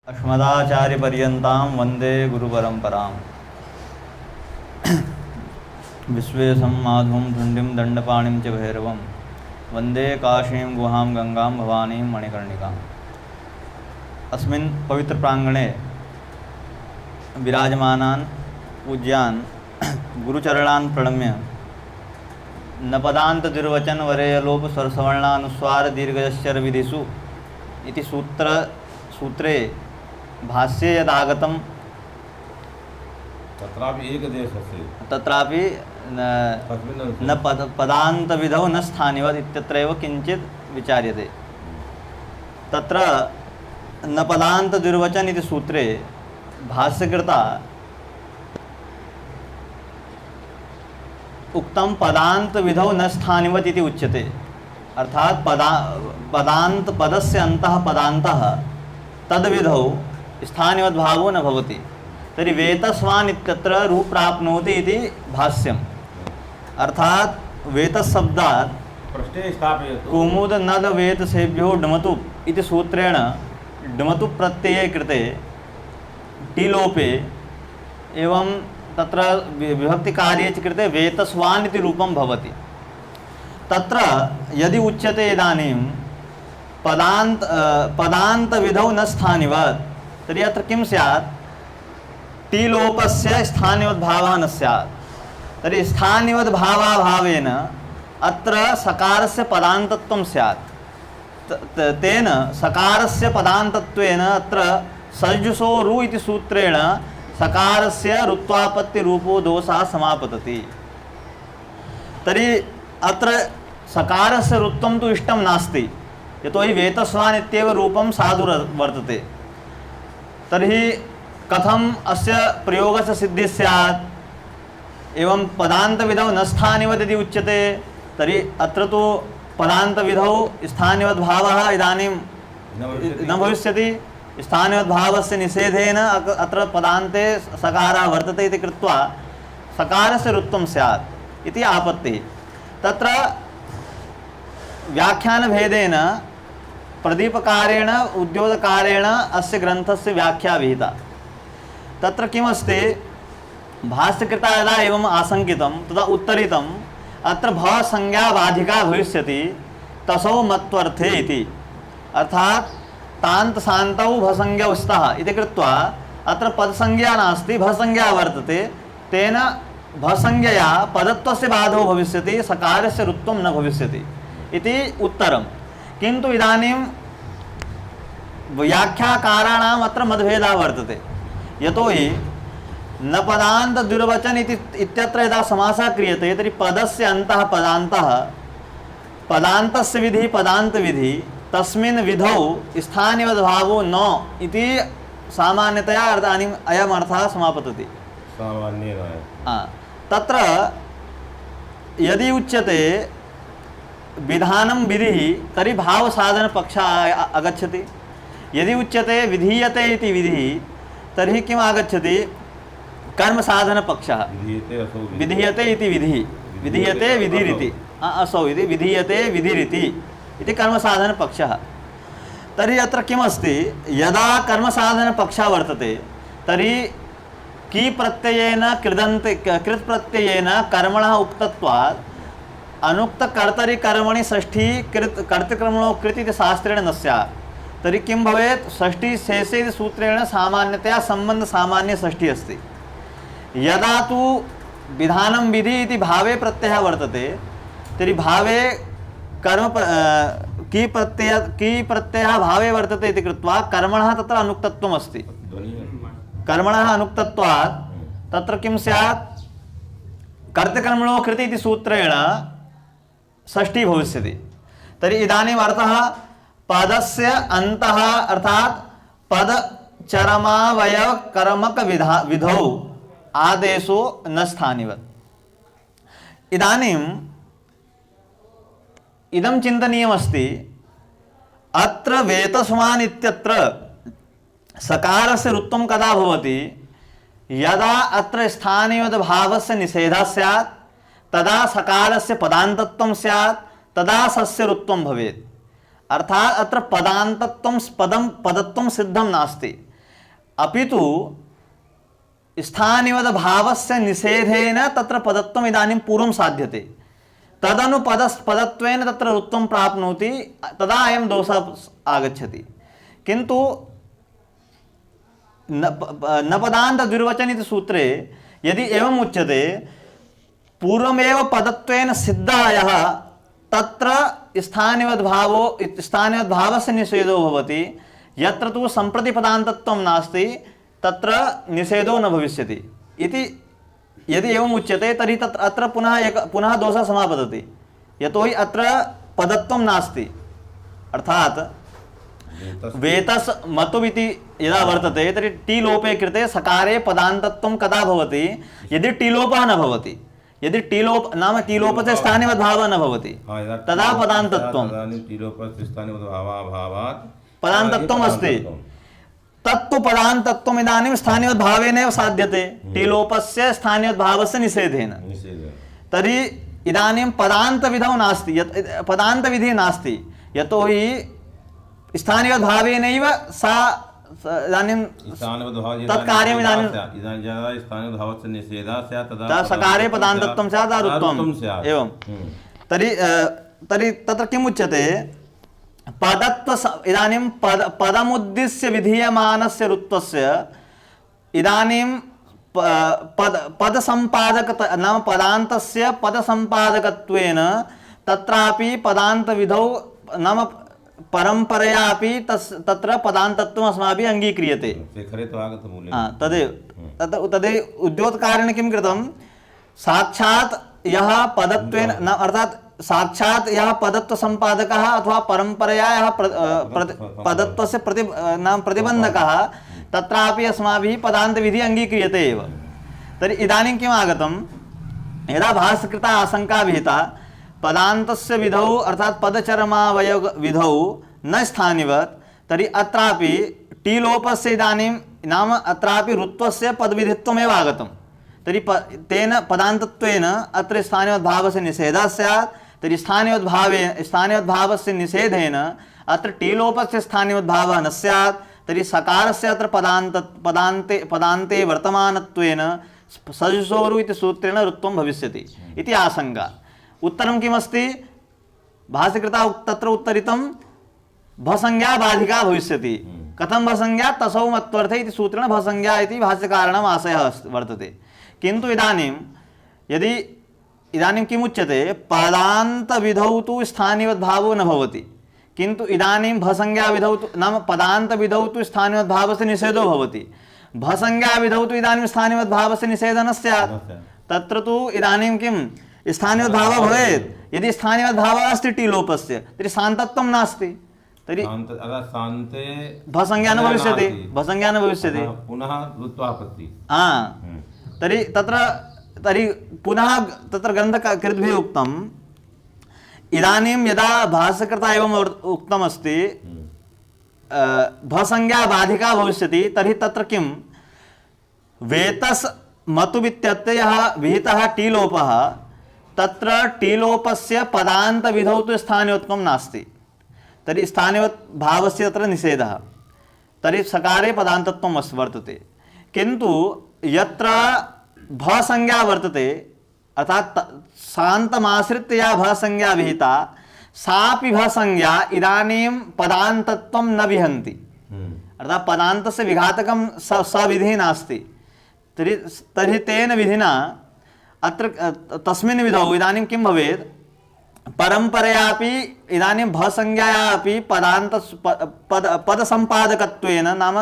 अस्मदाचार्यपर्यन्तां वन्दे गुरुपरम्पराम्। विश्वेशं माधवं धुण्डिं दण्डपाणिं च भैरवं वन्दे काशीं गुहां गंगां भवानीं मणिकर्णिकाम्। अस्मिन् पवित्र प्रांगणे विराजमानान् पूज्यान् गुरुचरणान् प्रणम्य नपदान्त दुर्वचन वरेयलोप स्वरसवर्णानुस्वार दीर्घयश्चर विधिषु इति सूत्रे भाष्ये यदागतं तत्रापि न पदान्त विधौ न स्थानिवत् इत्यत्रैव किञ्चित् विचार्यते। तत्र न पदान्त दुर्वचन इति सूत्रे भाष्यकृता उक्तं पदान्त विधौ न स्थानिवत् इति उच्यते। अर्थात पदान्त पदस्य अन्तः पदान्तः तद्विधौ स्थानिवद् भावो न भवति। तर्हि वेतस्वान् इत्यत्र रूप प्राप्नोति इति भाष्यम्। अर्थात वेतशब्दात् पृष्ठे स्थापयतु कुमुद नद वेतसेभ्यो डमतु इति सूत्रेण डमतु प्रत्यये कृते टिलोपे एवं तत्र विभक्ति कार्ये च कृते वेतस्वान् इति रूपं भवति। तत्र यदि उच्यते इदानीं पदान्त विधौ न स्थानिवत्, तर्हि अत्र किं स्यात्? टिलोपस्य स्थानिवद् भावः न स्यात्। तर्हि स्थानिवद् भावाभावेन अत्र सकारस्य पदान्तत्वं स्यात्। तेन सकारस्य पदान्तत्वेन अत्र सज्जुषो रु इति सूत्रेण सकारस्य रुत्वापत्ति रूपो दोषः समापतति। तर्हि अत्र सकारस्य रुत्वं तु इष्टं नास्ति, यतोहि वेतस्वान् इत्येव रूपं साधु वर्तते। तर्हि कथम अस्य प्रयोगस्य सिद्धिः स्यात्? एवं पदान्तविधौ न स्थानिवत् यदि उच्यते तर्हि अत्र तु पदान्तविधौ स्थानिवद् भावः इदानीं न भविष्यति। स्थानिवद्भावस्य निषेधेन अत्र पदान्ते सकारः वर्तते इति कृत्वा सकारस्य रुत्वं स्यात् इति आपत्तिः। तत्र व्याख्यानभेदेन प्रदीपकारेण उद्योतकारेण अस्य ग्रन्थस्य व्याख्या विहिता। तत्र किमस्ति? भाष्यकृता यदा एवम् आशंकितं तदा उत्तरितम् अत्र भसंज्ञा बाधिका भविष्यति तसौ मत्वर्थे इति। अर्थात तान्त शान्तौ भसंज्ञौ स्तः इति कृत्वा अत्र पदसंज्ञा नास्ति, भसंज्ञा वर्तते। तेन भसंज्ञया पदत्वस्य बाधो भविष्यति, सकारस्य रुत्वं न भविष्यति इति उत्तरं। किन्तु इदानीं व्याख्याकाराणाम् अत्र मतभेदः वर्तते। यतोहि न पदान्त दुर्वचन इत्यत्र यदा समासः क्रियते तर्हि पदस्य अन्तः पदान्तः, पदान्तस्य विधिः पदान्त विधि, तस्मिन् विधौ स्थानिवद् भावो न इति सामान्यतया इदानीम् अयम् अर्थः समापतति। तत्र यदि उच्यते विधानं विधिः तर्हि भावसाधनपक्षः आगच्छति। यदि उच्यते विधीयते इति विधिः तर्हि किम् आगच्छति? कर्मसाधनपक्षः। विधीयते इति विधिः, विधीयते विधिरिति, असौ इति विधीयते विधिरिति इति कर्मसाधनपक्षः। तर्हि अत्र किमस्ति? यदा कर्मसाधनपक्षः वर्तते तर्हि की प्रत्ययेन कृदन्ते कृत् प्रत्ययेन कर्मणः उक्तत्वात् अनुक्त कर्तरि कर्मणि षष्ठी कृत कर्तृकर्मणो कृत इति शास्त्रेण न स्यात्। तर्हि किं भवेत्? षष्ठी शेषे इति सूत्रेण सामान्यतया सम्बन्ध सामान्य षष्ठी अस्ति। यदा तु विधानं विधि इति भावे प्रत्ययः वर्तते तर्हि भावे कर्म की प्रत्ययः भावे वर्तते इति कृत्वा कर्मणः तत्र अनुक्तत्वम् अस्ति। कर्मणः अनुक्तत्वात् तत्र किं स्यात्? कर्तृकर्मणो कृत इति सूत्रेण षष्ठी भविष्यति। तर्हि इदानीम् अर्थः पदस्य अन्तः अर्थात पदचरमावयव कर्मक विधौ आदेशो न स्थानिवत्। इदानीम् इदं चिन्तनीयमस्ति, अत्र वेतस्वान् इत्यत्र सकारस्य रुत्वं कदा भवति? यदा अत्र स्थानिवद् भावस्य निषेधः स्यात् तदा सकारस्य पदान्तत्वं स्यात्, तदा सस्य रुत्वं भवेत्। अर्थात अत्र पदान्तत्वं पदत्वं सिद्धं नास्ति। अपितु स्थानिवद भावस्य निषेधेन तत्र पदत्वम् इदानीं पूर्वं साध्यते, तदनु पदत्वेन तत्र ऋत्वं प्राप्नोति, तदा अयं दोषः आगच्छति। किन्तु न पदान्त द्विर्वचन इति सूत्रे यदि एवम् उच्यते पूर्वमेव पदत्वेन सिद्धः यः तत्र स्थानिवद्भावस्य निषेधो भवति, यत्र तु सम्प्रति पदान्तत्वं नास्ति तत्र निषेधो न भविष्यति इति यदि एवम् उच्यते तर्हि तत्र अत्र पुनः दोषः समापतति, यतोहि अत्र पदत्वं नास्ति। अर्थात् वेतस् मतुमिति यदा वर्तते तर्हि टी लोपे कृते सकारे पदान्तत्वं कदा भवति, यदि टी लोपः न भवति, यदि टी लोप नाम टी लोपस्य स्थानिवद्भावः न भवति तदा पदान्तत्वं पदान्तत्वम् अस्ति, तत्तु पदान्तत्वम् इदानीं स्थानिवद्भावेनैव साध्यते टीलोपस्य स्थानिवद्भावस्य निषेधेन। तर्हि इदानीं पदान्तविधौ नास्ति, पदान्तविधिः नास्ति, यतोहि स्थानिवद्भावेनैव सा इदानीं तत्कार्यम् इदानीं सकारे पदान्तत्वं स्यात् ऋत्वम् एवं। तर्हि तत्र किम् उच्यते, पदत्व इदानीं पदमुद्दिश्य विधीयमानस्य ऋत्वस्य इदानीं पदसम्पादक नाम पदान्तस्य पदसम्पादकत्वेन तत्रापि पदान्तविधौ नाम परम्परया अपि तत्र पदान्तत्वम् अस्माभिः अङ्गीक्रियते। तदेव उद्योतकारेण किं कृतं, साक्षात् यः पदत्वेन न अर्थात् साक्षात् यः पदत्व संपादकः अथवा परंपरया यः पदत्वस्य प्रतिबन्धकः तत्रापि अस्माभिः पदान्तविधिः अङ्गीक्रियते एव। तर्हि इदानीं किम् आगतं, यदा भाष्यकृता आशंका विहिता पदान्तस्य विधौ अर्थात् पदचरमावय विधौ न स्थानिवत्, तर्हि अत्रापि टी लोपस्य इदानीं नाम अत्रापि ऋत्वस्य पदविधित्वमेव आगतं। तर्हि तेन पदान्तत्वेन अत्र स्थानिवद्भावस्य निषेधः स्यात्, तर्हि स्थानिवद्भावस्य निषेधेन अत्र टीलोपस्य स्थानिवद्भावः न स्यात्, तर्हि सकारस्य अत्र पदान्ते वर्तमानत्वेन सजुषोरु इति सूत्रेण ऋत्वं भविष्यति इति आशंका। उत्तरं किमस्ति, भाष्यकृता तत्र उत्तरितं भसंज्ञा बाधिका भविष्यति। कथं भसंज्ञा, तसौ मत्वर्थे इति सूत्रेण भसंज्ञा इति भाष्यकारणम् आशयः वर्तते। किन्तु इदानीं किमुच्यते, पदान्तविधौ तु स्थानिवद्भावो न भवति, किन्तु इदानीं भसंज्ञाविधौ तु नाम पदान्तविधौ तु स्थानिवद्भावस्य निषेधो भवति, भसंज्ञाविधौ तु इदानीं स्थानिवद्भावस्य निषेधः न स्यात्। तत्र तु इदानीं किं स्थानिवद्भावः भवेत्, यदि स्थानिवद्भावः अस्ति टीलोपस्य तर्हि शान्तत्वं नास्ति, तर्हि भसंज्ञा न भविष्यति, भसंज्ञा न भविष्यति, पुनः ऋत्वापत्ति। तर्हि पुनः तत्र ग्रन्थकृद्भिः उक्तम्, इदानीं यदा भाष्यकृता एवम् उक्तमस्ति भसंज्ञा बाधिका भविष्यति, तर्हि तत्र किं वेतस् मतुमित्यत्ययः विहितः टीलोपः, तत्र टीलोपस्य पदान्तविधौ तु स्थानिवत्वं नास्ति, तर्हि स्थानिवद्भावस्य तत्र निषेधः, तर्हि सकारे पदान्तत्वं वर्तते। किन्तु यत्र भसंज्ञा वर्तते अर्थात शान्तमाश्रित्य या भसंज्ञा विहिता, सापि भसंज्ञा इदानीं पदान्तत्वं न विहन्ति, अर्थात पदान्तस्य विघातकं सविधिः नास्ति। तर्हि तेन विधिना अत्र तस्मिन् विधौ इदानीं किं भवेत्, परम्परयापि इदानीं भसंज्ञायापि पदसम्पादकत्वेन नाम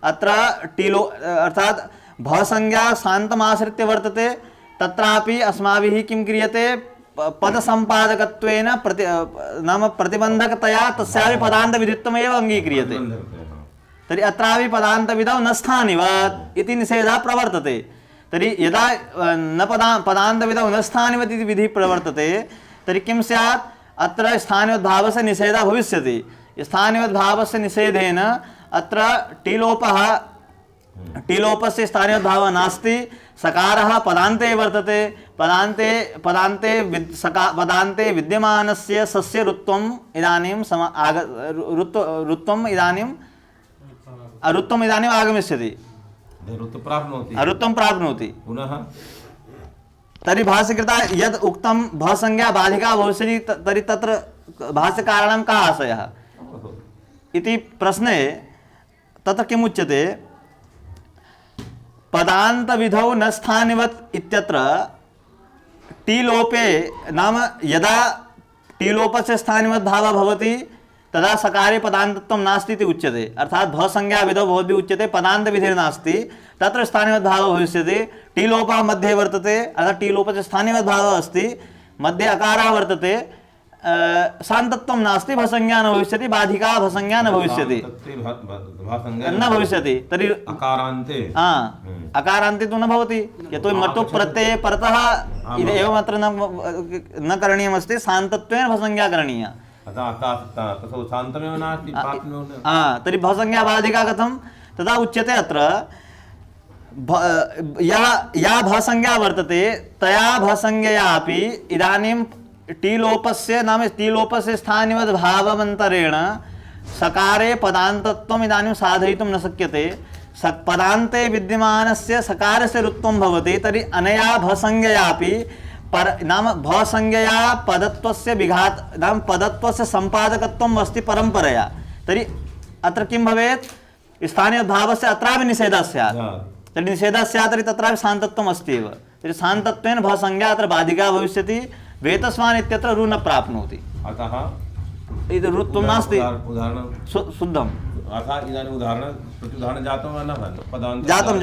अत्र टीलो अर्थात् भसंज्ञा शान्तमाश्रित्य वर्तते, तत्रापि अस्माभिः किं क्रियते, पदसम्पादकत्वेन नाम प्रतिबन्धकतया तस्यापि पदान्तविधित्वमेव अङ्गीक्रियते। तर्हि अत्रापि पदान्तविधौ न स्थानिवत् इति निषेधः प्रवर्तते। तर्हि यदा न पदान्तविधौ न स्थानिवत् इति विधिः प्रवर्तते, तर्हि किं स्यात्, अत्र स्थानिवद्भावस्य निषेधः भविष्यति। स्थानिवद्भावस्य निषेधेन अत्र टीलोपस्य स्थानिवद्भावः नास्ति, सकारः पदान्ते वर्तते, पदान्ते विद्यमानस्य सस्य ऋत्वम् इदानीं ऋत्वम् इदानीं अरुत्तम इदानीम् आगमिष्यति, अरुत्तम प्राप्नोति पुनः तर्हि भाष्यकृता यद् उक्तं भसंज्ञा बाधिका भविष्यति तर्हि तत्र भाष्यकारणं कः आशयः इति प्रश्ने तत्र किम् उच्यते, पदान्तविधौ न स्थानिवत् इत्यत्र टीलोपे नाम यदा टीलोपस्य स्थानिवत् भावः भवति तदा सकारे पदान्तत्वं नास्ति इति उच्यते। अर्थात् भसंज्ञा विधौ भवद्भिः उच्यते पदान्तविधिर्नास्ति, तत्र स्थानिवत् भावः भविष्यति, टीलोपः मध्ये वर्तते, अर्थात् टीलोपस्य स्थानिवत् भावः अस्ति, मध्ये अकारः वर्तते, शान्तत्वं नास्ति, भसंज्ञा न भविष्यति, बाधिका भसंज्ञा न भविष्यति, न भविष्यति। तर्हि अकारान्ते अकारान्ते तु न भवति, यतोहि मतु प्रत्यये परतः एवम् अत्र न करणीयमस्ति, शान्तत्वेन भसंज्ञा करणीया। तर्हि भसंज्ञा बाधिका कथं तदा उच्यते, अत्र या भसंज्ञा वर्तते तया भसंज्ञयापि इदानीं टीलोपस्य नाम टीलोपस्य स्थानिवद् भावमन्तरेण सकारे पदान्तत्वम् इदानीं साधयितुं न शक्यते। पदान्ते विद्यमानस्य सकारस्य रुत्वं भवति, तर्हि अनया भसंज्ञयापि नाम भसंज्ञया पदत्वस्य विघात नाम पदत्वस्य सम्पादकत्वम् अस्ति परम्परया। तर्हि अत्र किं भवेत्, स्थानीयभावस्य अत्रापि निषेधः स्यात्, तर्हि निषेधः स्यात् तर्हि तत्रापि शान्तत्वम् अस्ति एव, तर्हि शान्तत्वेन भसंज्ञा अत्र बाधिका भविष्यति, वेतस्वान् इत्यत्र रु न प्राप्नोति, अतः इति रुत्वं नास्ति, शुद्धम्। जातम्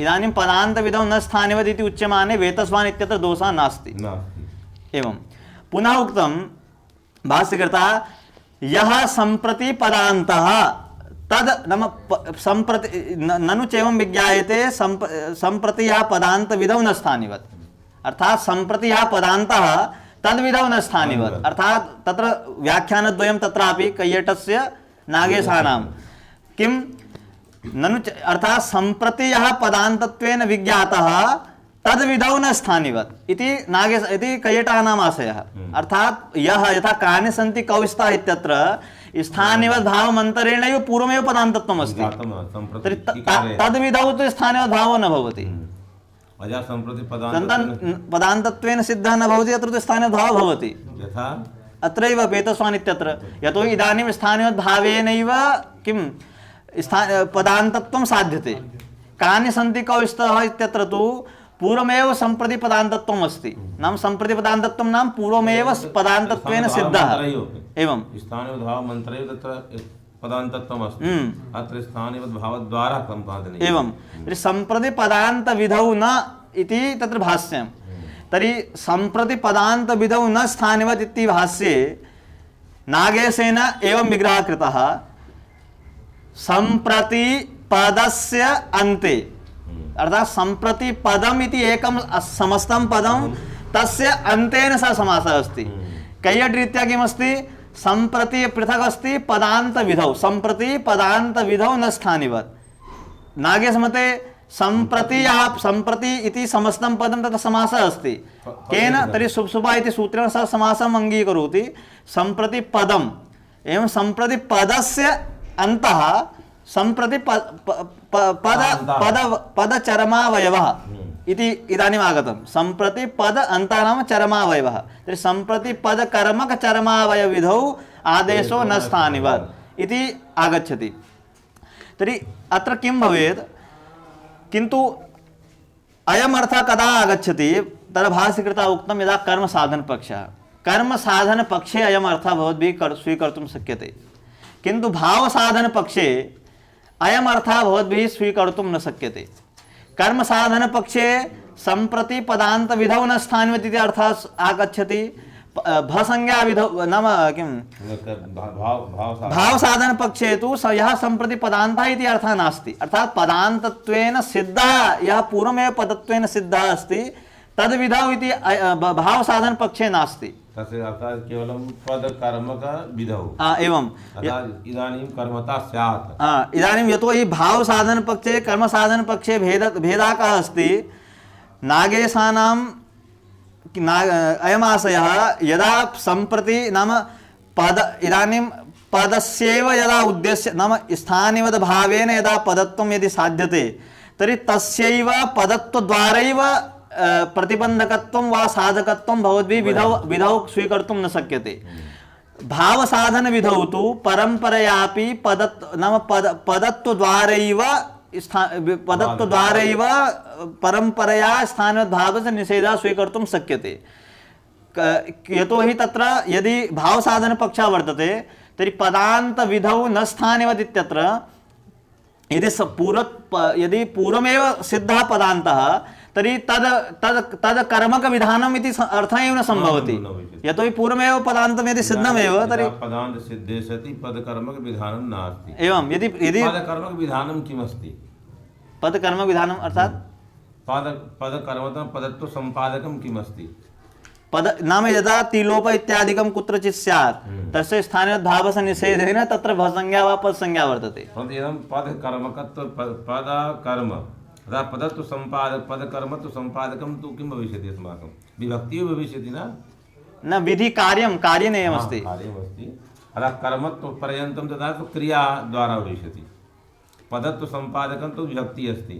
इदानीं पदान्तविधौ न स्थानिवद् इति उच्यमाने वेतस्वान् इत्यत्र दोषः नास्ति। एवं पुनः उक्तं भाष्यकृता यः सम्प्रति पदान्तः तद् नाम सम्प्रति ननु चैवं विज्ञायते सम्प्रति यः पदान्तविधौ न स्थानिवत्, अर्थात् सम्प्रति यः पदान्तः तद्विधौ न स्थानिवत्, अर्थात् तत्र व्याख्यानद्वयं तत्रापि कैयटस्य नागेशानां किं ननु अर्थात् सम्प्रति यः पदान्तत्वेन विज्ञातः तद्विधौ न स्थानिवत् इति नागेश इति कैयटानाम् आशयः। अर्थात् यः यथा कानि सन्ति कौस्तः इत्यत्र स्थानिवद् भावमन्तरेणैव पूर्वमेव पदान्तत्वम् अस्ति, तर्हि तद्विधौ तु स्थानिवद् भावो न भवति, पदान्तत्वेन सिद्धः न भवति, अत्र तु स्थानिवद् भावः भवति। अत्रैव वेतस्वान् इत्यत्र यतोहि इदानीं स्थानिवद् भावेनैव किं पदान्तत्वं साध्यते। कानि सन्ति कौस्तः इत्यत्र तु पूर्वमेव सम्प्रति पदान्तत्वम् अस्ति, नाम सम्प्रति पदान्तत्वं नाम पूर्वमेव पदान्तत्वेन सिद्धः। एवं स्थानिवद् भावमन्तरे तत्र पदान्तत्वम् अस्ति, अत्र स्थानिवद् भावद्वारा सम्पादनीयम्। एवं तर्हि सम्प्रति पदान्तविधौ न इति तत्र भाष्यं। तर्हि सम्प्रति पदान्तविधौ न स्थानिवत् इति भाष्ये नागेशेन एवं विग्रहः कृतः, सम्प्रति पदस्य अन्ते, अर्थात् सम्प्रति पदम् इति एकं समस्तं पदं तस्य अन्तेन सह समासः अस्ति। कैयट रीत्या किमस्ति, सम्प्रति पृथक् अस्ति, पदान्तविधौ सम्प्रति पदान्तविधौ न स्थानिवत्। नागेशमते सम्प्रति इति समस्तं पदं तत्र समासः अस्ति, केन तर्हि शुभशुभा इति सूत्रेण सह समासम् अङ्गीकरोति। सम्प्रति पदम् एवं सम्प्रति पदस्य अन्तः सम्प्रति पदचरमावयवः इति इदानीम् आगतं। सम्प्रति पद अन्तः नाम चरमावयवः, तर्हि सम्प्रति पदकर्मकचरमावयविधौ आदेशो न स्थानिवत् इति आगच्छति। तर्हि अत्र किं भवेत्, किन्तु अयम् अर्थः कदा आगच्छति, तत्र भाष्यकृता उक्तं यदा कर्मसाधनपक्षः, कर्मसाधनपक्षे अयम् अर्थः भवद्भिः स्वीकर्तुं शक्यते, किन्तु भावसाधनपक्षे अयम् अर्थः भवद्भिः स्वीकर्तुं न शक्यते। कर्मसाधनपक्षे सम्प्रति पदान्तविधौ न स्थानिवत् इति अर्थः आगच्छति, भसंज्ञाविधौ नाम किं भावसाधनपक्षे तु यः सम्प्रति पदान्तः इति अर्थः नास्ति, अर्थात् पदान्तत्वेन सिद्धः यः पूर्वमेव पदत्वेन सिद्धः अस्ति तद्विधौ इति भावसाधनपक्षे नास्ति, तस्य अर्थात् केवलं पदकर्मकविधौ। एवं इदानीं कर्मता स्यात्। इदानीं यतोहि भावसाधनपक्षे कर्मसाधनपक्षे भेदः कः अस्ति, नागेशानां अयमाशयः यदा सम्प्रति नाम पद इदानीं पदस्यैव यदा उद्देश्य नाम स्थानिवद् भावेन यदा पदत्वं यदि साध्यते तर्हि तस्यैव पदत्वद्वारैव प्रतिबन्धकत्वं वा साधकत्वं भवद्भिः विधौ स्वीकर्तुं न शक्यते। भावसाधन विधौ तु परम्परयापि पदत्वद्वारैव परम्परया स्थानभावस्य निषेधः स्वीकर्तुं शक्यते। यतोहि तत्र यदि भावसाधनपक्षः वर्तते तर्हि पदान्तविधौ न स्थानिवद् इत्यत्र यदि पूर्वमेव सिद्धः पदान्तः तर्हि तद् कर्मकविधानम् इति अर्थः एव न सम्भवति। यतोहि पूर्वमेव पदान्तं यदि सिद्धमेव तर्हि पदान्त सिद्धे सति पदकर्मकविधानं नास्ति। एवं यदि पदकर्मकविधानं किमस्ति? पदकर्मविधानम् अर्थात् पदकर्मतः पदत्व सम्पादकं किमस्ति? पद नाम यदा तिलोप इत्यादिकं कुत्रचित् स्यात् तस्य स्थाने भावस्य निषेधेन तत्र भसंज्ञा वा पदसंज्ञा वर्तते। परन्तु इदं पदकर्मकत्व पदकर्म तदा पदत्व सम्पादक पदकर्मत्व सम्पादकं तु किं भविष्यति? अस्माकं विभक्तिः भविष्यति न विधि कार्यमेवमस्ति। कार्यमस्ति अतः कर्मत्व पर्यन्तं तदा तु क्रिया द्वारा भविष्यति। पदत्व सम्पादकं तु विभक्तिः अस्ति,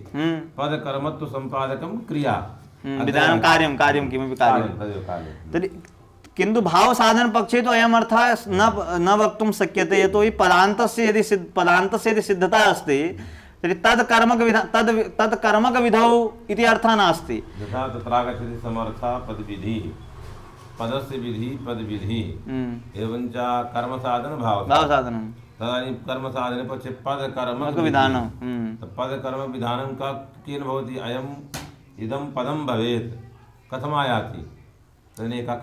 पदकर्मत्व सम्पादकं क्रिया विधानं कार्यं किमपि कार्यं। तर्हि किन्तु भावसाधन पक्षे तो अयम् अर्थः न वक्तुं शक्यते। यतोहि पदान्तस्य यदि सिद्धता अस्ति तर्हि तद् कर्मकविधौ इति अर्थः नास्ति। यथा तत्र आगच्छति समर्था पदविधिः, पदस्य विधिः पदविधिः एवञ्च कर्मसाधन भावसाधनं। तदानीं कर्मसाधने पक्षे पदकर्मकविधानं पदकर्मविधानं केन भवति? अयम् इदं पदं भवेत् कथम् आयाति? तदनेका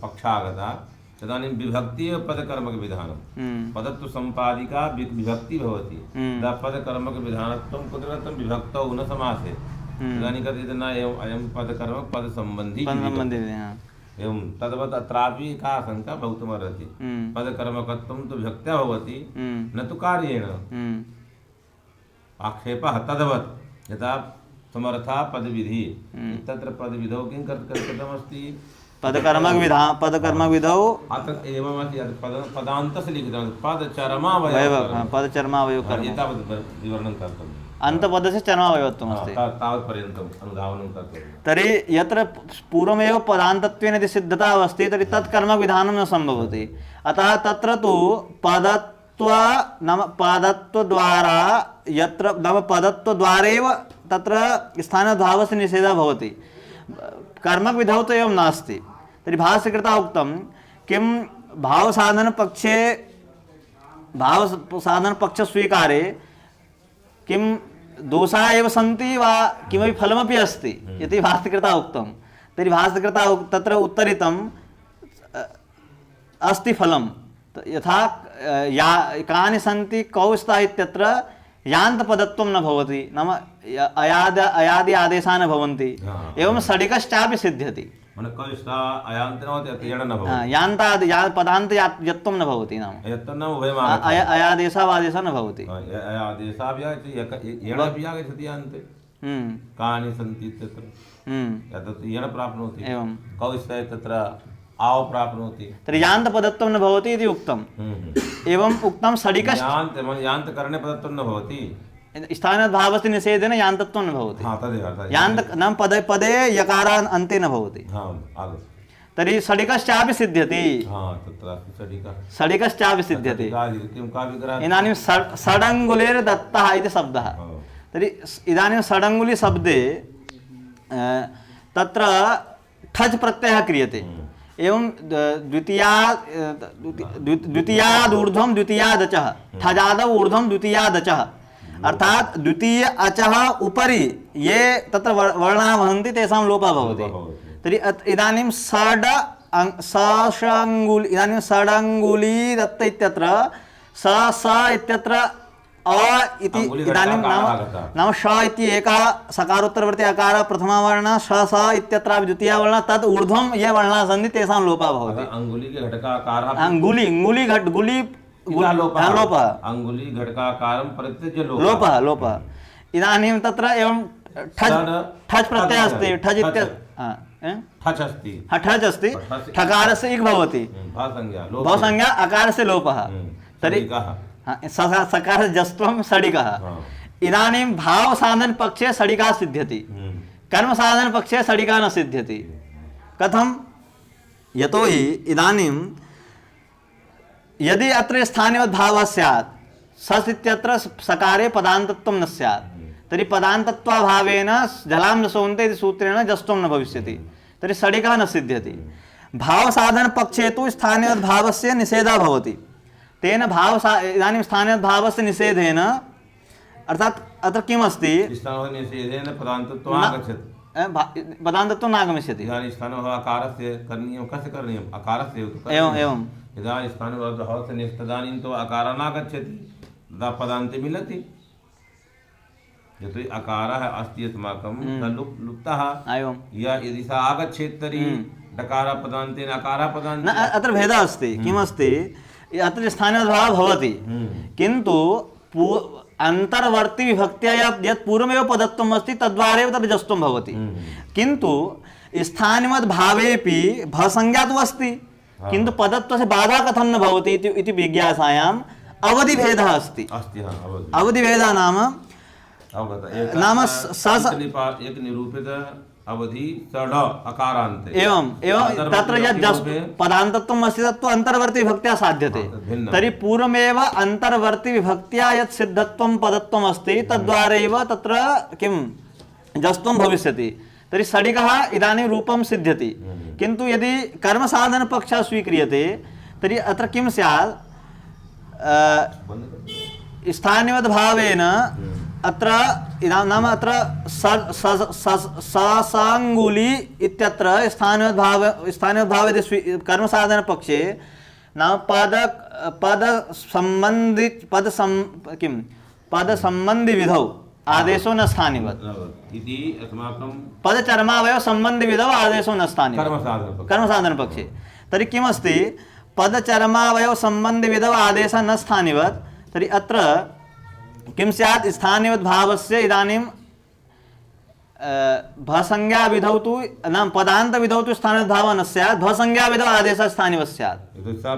पक्षा आगता तदानीं विभक्ति एव पदकर्मकविधानं। पदत्व सम्पादिका विभक्ति भवति तदा पदकर्मकविधानत्वं कुत्र विभक्तौ न समासे। तदानीं कथयति न अयं पदकर्म पदसम्बन्धी एवं तद्वत् अत्रापि एका आशङ्का भवितुमर्हति। पदकर्मकत्वं तु विभक्त्या भवति न तु कार्येण। आक्षेपः तद्वत् यथा समर्था पदविधि तत्र पदविधौ किं कृतमस्ति? पदकर्मविधौ अत्र एवमस्ति पदान्तस्य लिखितं पदचर्मावयव एतावत् विवरणं कर्तव्यम्। अन्तपदस्य चर्मावयवत्वम् अस्ति तावत्पर्यन्तम् अनुधावनं कर्तव्यं। तर्हि यत्र पूर्वमेव पदान्तत्वेन यदि सिद्धता अस्ति तर्हि तत् कर्मविधानं न सम्भवति। अतः तत्र तु पदत्वद्वारा यत्र नाम पदत्वद्वारैव तत्र स्थानभावस्य निषेधः भवति। कर्मविधौ तु एवं नास्ति। तर्हि भाष्यकृता उक्तं किं भावसाधनपक्षस्वीकारे किं दोषाः एव सन्ति वा किमपि फलमपि अस्ति इति भाष्यकृता उक्तं। तर्हि भाष्यकृता तत्र उत्तरितम् अस्ति फलं। यथा कानि सन्ति कौ स्तः इत्यत्र यान्तपदत्वं न भवति नाम अयादि आदेशाः न भवन्ति। एवं षडिकश्चापि सिद्ध्यति। पदान्त यत्त्वं न भवति नाम अयादेशः वादेशः न भवति। कानि सन्ति तत्र प्राप्नोति एवं कौ स्तः तत्र आव प्राप्नोति तर्हि यान्तपदत्वं न भवति इति उक्तम्। एवम् उक्तं षडिकश्च यान्तकरणे पदत्वं न भवति। स्थानभावस्य निषेधेन यान्तत्वं न भवति। यान्त नाम पदे यकारान् अन्ते न भवति। तर्हि षडिकश्चापि सिद्ध्यति। षडिकश्चापि सिद्ध्यति। इदानीं षडङ्गुलेर्दत्तः इति शब्दः। तर्हि इदानीं षडङ्गुलिशब्दे तत्र ठज् प्रत्ययः क्रियते। एवं द्वितीयादूर्ध्वं द्वितीयादचः ठजादौ ऊर्ध्वं द्वितीयादचः अर्थात द्वितीय अचः उपरि ये तत्र वर्णाः भवन्ति तेषां लोपः भवति। तर्हि इदानीं षडङ्गुली दत्त इत्यत्र स इत्यत्र अ इति इदानीं नाम श इति एकः सकारोत्तरवर्ती अकारः प्रथमः वर्णः स इत्यत्रापि द्वितीयः वर्णः तद् ऊर्ध्वं ये वर्णाः सन्ति तेषां लोपः भवति। लोपः। इदानीं तत्र एवं ठज् प्रत्ययः अस्ति। ठज् अस्ति ठकारस्य इक् भवति भवसंज्ञा अकारस्य लोपः। तर्हि सडिकः। सकार जस्त्वं सडिकः। इदानीं भावसाधनपक्षे सडिका सिद्ध्यति, कर्मसाधनपक्षे सडिका न सिद्ध्यति। कथं? यतोहि इदानीं यदि अत्र स्थानिवद्भावः स्यात्, सस् इत्यत्र सकारे पदान्तत्वं न स्यात्, तर्हि पदान्तत्वाभावेन जलां न सोन्ते इति सूत्रेण जस्त्वं न भविष्यति, तर्हि सडिका न सिद्ध्यति। भावसाधनपक्षे तु स्थानिवद्भावस्य निषेधः भवति। तेन इदानीं स्थानिवद्भावस्य निषेधेन, अर्थात् अत्र किमस्ति, निषेधेन पदान्तत्वम् आगच्छति, पदान्तत्वं नागमिष्यति। इदानीं स्थानभावकारस्य करणीयं, कस्य करणीयम्? अकारस्य एव। एवं एवं यदा स्थानभावस्य तदानीं तु अकारः नागच्छति, तदा पदान्ते मिलति। यतो अकारः अस्ति अस्माकं लुप्तः, यदि सा आगच्छेत् तर्हि डकारः पदान्तेन अकारः पदान्ते। न, अत्र भेदः अस्ति। किमस्ति? अत्र स्थानिवद्भावः भवति, किन्तु अन्तर्वर्ती विभक्त्या यत् पूर्वमेव पदत्वम् अस्ति तद्वारा एव तद् जस्त्वं भवति। किन्तु स्थानिवद्भावेपि भसंज्ञा तु अस्ति, किन्तु पदत्वस्य बाधा कथं न भवति इति जिज्ञासायाम् अवधिभेदः अस्ति। अवधिभेदः नाम एक निरूपित अवधि षड अकारान्ते। एवं तत्र यत् पदान्तत्वम् अस्ति तत्तु अन्तर्वर्ती विभक्त्या साध्यते। तर्हि पूर्वमेव अन्तर्वर्ती विभक्त्या यत् सिद्धत्वं पदत्वम् अस्ति तद्वारा एव तत्र किं जस्त्वं भविष्यति। तर्हि सडिकः इदानीं रूपं सिद्ध्यति, किन्तु यदि कर्मसाधनपक्षः स्वीक्रियते तर्हि अत्र किं स्यात्? स्थानिवद्भावेन अत्र नाम अत्र ससाङ्गुली इत्यत्र स्थानिवद्भाव यदि कर्मसाधनपक्षे नाम पदसम्बन्धि विधौ आदेशो न स्थानिवत् इति अस्माकं पदचर्मावयव सम्बन्धि विधौ आदेशो न स्थानिवत् कर्मसाधनपक्षे। तर्हि किमस्ति? पदचर्मावयव सम्बन्धि विधौ आदेशः न स्थानिवत्। तर्हि अत्र किं स्यात्? स्थानिवद्भावस्य इदानीं भसंज्ञा विधौ तु नाम पदान्त विधौ तु स्थानिवद्भावः न स्यात्, भसंज्ञा विधौ आदेशः स्थानिवत् स्यात्।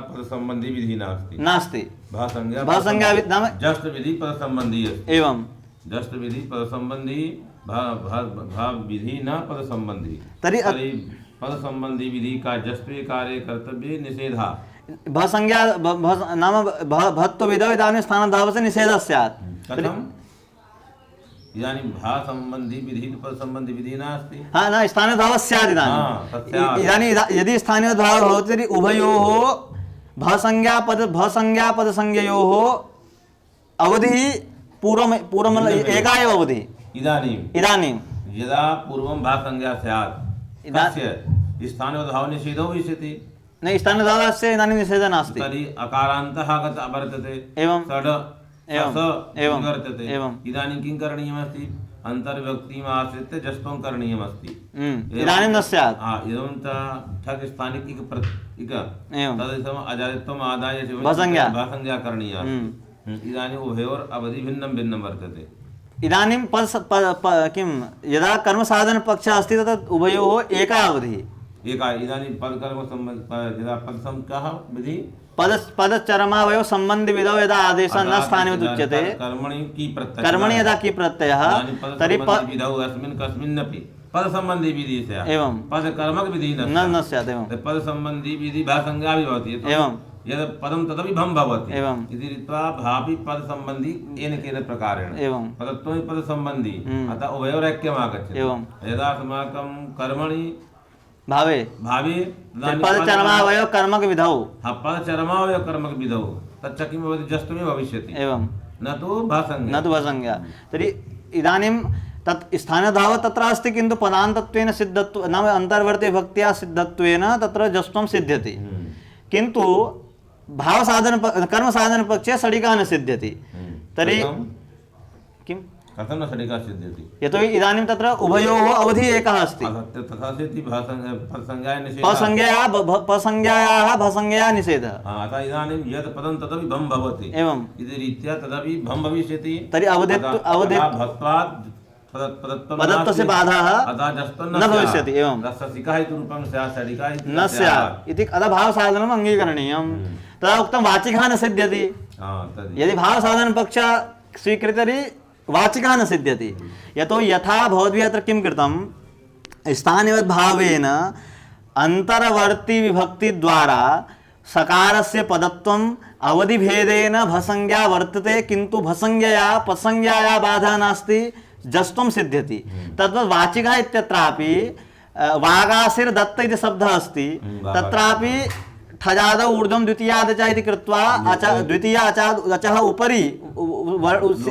पदसम्बन्धी विधि नास्ति। भसंज्ञा नाम जस्ट विधि पदसम्बन्धी अस्ति। एवं जस्ट विधि पदसम्बन्धी, विधि न पदसम्बन्धी। तर्हि पदसम्बन्धी विधि का जस्त्वे कार्ये कर्तव्ये निषेधः। भसंज्ञा नाम भत्व विधौ इदानीं स्थानद्भावस्य निषेधः स्यात्। कथं? इदानीं भासम्बन्धी विधि पदसम्बन्धी विधि नास्ति। हाँ, न स्थानद्भावः स्यात्। इदानीं यदि स्थानिवद्भावः भवति तर्हि उभयोः भसंज्ञा पदसंज्ञयोः अवधिः पूर्वम् एका एव अवधिः। इदानीं यदा पूर्वं भासंज्ञा स्यात् तस्य स्थानिवद्भावः निषेधो भविष्यति। न, स्थानिवद्भावस्य इदानीं निषेधः नास्ति। तर्हि अकारान्तः वर्तते, एवं वर्तते। इदानीं किं करणीयमस्ति? अन्तर्विभक्तिम् आश्रित्य जस्त्वं करणीयमस्ति। इदानीं न स्यात्। एवं ठक् स्थानिक तदर्थम् अजादित्वम् आदाय भासंज्ञा करणीया। इदानीम् उभयोर् अवधि भिन्नं वर्तते। इदानीं किं यदा कर्मसाधनपक्षः अस्ति तदा उभयोः एका अवधिः। इदानीं पदकर्म यदा पदसंज्ञा विधि पदचर्मावयव सम्बन्धि विधौ यदा आदेशः न स्थानिवत् उच्यते, कर्मणि यदा की प्रत्ययः तर्हि विधौ अस्मिन् कस्मिन्नपि पदसम्बन्धी विधि स्यात्। एवं पदकर्मक विधि न स्यात्। एवं पदसम्बन्धी विधि भासंज्ञा भवति। एवं यद् पदं तदपि भं भवति। एवं इति रीत्या भापि पदसम्बन्धी येन केन प्रकारेण। एवं पदत्वं पदसम्बन्धी, अतः उभयोरैक्यम् आगच्छति। एवं यदा अस्माकं कर्मणि भावे पदचर्मावयव कर्मक विधौ, पदचर्मावयव कर्मक विधौ तच्च किं भवति? जस्त्वमेव भविष्यति, एवं न तु भासंज्ञा। तर्हि इदानीं तत् स्थानद्भावः तत्र अस्ति, किन्तु पदान्तत्वेन सिद्धत्व नाम अन्तर्वर्ती विभक्त्या सिद्धत्वेन तत्र जस्त्वं सिद्ध्यति, किन्तु कर्मसाधनपक्षे सडिका न सिद्ध्यति। तर्हि किं? कथं न सडिका सिद्ध्यति? यतोहि इदानीं तत्र उभयोः अवधिः एकः अस्ति। पसंज्ञायाः भसंज्ञया निषेधः। अतः इदानीं यत् पदं तदपि भं भवति। एवं इति रीत्या तदपि भं भविष्यति। तर्हि पदत्वस्य बाधाः न भविष्यति। एवं रससिकः इति रूपं स्यात्, सडिका इति न स्यात् इति। अतः भावसाधनम् अङ्गीकरणीयं। तदा उक्तं वाचिकः न सिद्ध्यति। तर्हि यदि भावसाधनपक्षः स्वीक्रियते तर्हि वाचिकः न सिद्ध्यति। यतो यथा भवद्भिः अत्र किं कृतं स्थानिवद्भावेन अन्तर्वर्ती विभक्तिद्वारा सकारस्य पदत्वम् अवधिभेदेन भसंज्ञा वर्तते, किन्तु भसंज्ञया पसंज्ञाया बाधा नास्ति, जस्त्वं सिद्ध्यति। तद्वत् वाचिकः इत्यत्रापि वागासिर् दत्त इति शब्दः अस्ति, तत्रापि ठजादौ ऊर्ध्वं द्वितीयादच इति कृत्वा द्वितीय अचः उपरि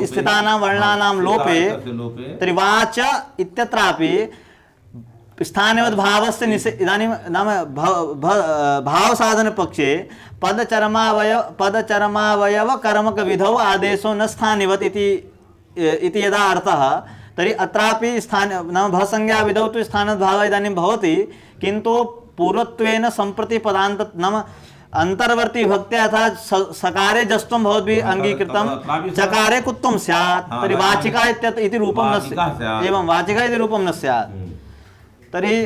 स्थितानां वर्णानां लोपे तर्हि वाच इत्यत्रापि स्थानिवद्भावस्य इदानीं नाम भावसाधनपक्षे पदचरमावयवकर्मकविधौ आदेशो न स्थानिवत् इति यदा अर्थः, तर्हि अत्रापि स्थान नाम भसंज्ञा विधौ तु स्थानद्भावः इदानीं भवति, किन्तु पूर्वत्वेन सम्प्रति पदान्त नाम अन्तर्वर्ती विभक्त्या अर्थात् सकारे जस्त्वं भवद्भिः अङ्गीकृतं, चकारे कुत्वं स्यात्, तर्हि वाचिका इति रूपं न स्यात्। एवं वाचिका इति रूपं न स्यात्, तर्हि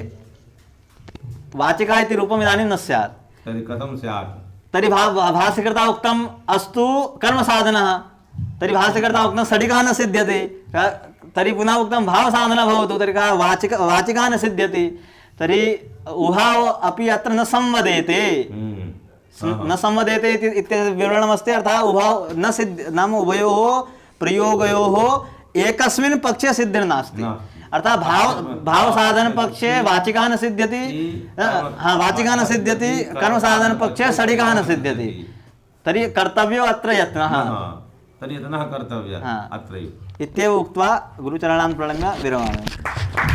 वाचिका इति रूपम् इदानीं न स्यात्। तर्हि कथं स्यात्? तर्हि भाष्यकर्ता उक्तम् अस्तु कर्मसाधनः, तर्हि भाष्यकर्ता उक्तं सडिकः न सिद्ध्यति, तर्हि पुनः उक्तं भावसाधनः भवतु, तर्हि वाचिका न सिद्ध्यति, तर्हि उभाव अपि अत्र न संवदेते, न संवदेते इत्यस्य विवरणमस्ति। अर्थात् उभाव न सिद्ध नाम उभयोः प्रयोगयोः एकस्मिन् पक्षे सिद्धिर्नास्ति। अर्थात् भावसाधन पक्षे वाचिका न सिद्ध्यति, वाचिका न सिद्ध्यति, कर्मसाधन पक्षे सडिकः न सिद्ध्यति, तर्हि कर्तव्यो अत्र यत्नः, तर्हि यत्नः कर्तव्यः अत्रैव इत्येव उक्त्वा गुरुचरणान् प्रणम्य विरमामि।